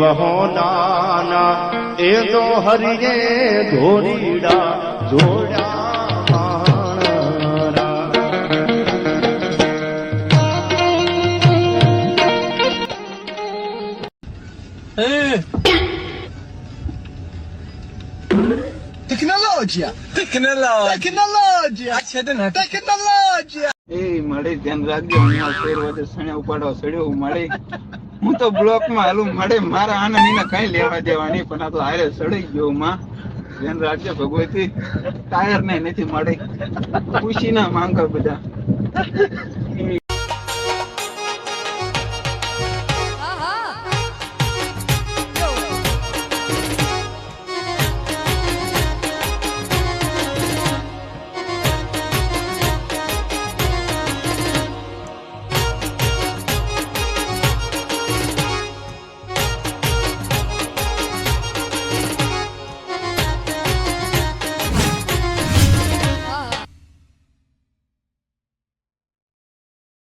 કહો નાના એ તો હરિએ ધોરીડા જોડ્યા Tecnologia! એ મળે ધ્યાન રાખજો. હું આ શેર વચ્ચે સણ્યા ઉપાડવા સડ્યો મળે. હું તો બ્લોક માં હાલું મળે. મારા આના નીના કઈ લેવા દેવા નહીં, પણ આ તો હારે સડી ગયો. માં ધ્યાન રાખજો ભગવતી. ટાયર ને નથી મળે. ખુશી ના માંગો બધા.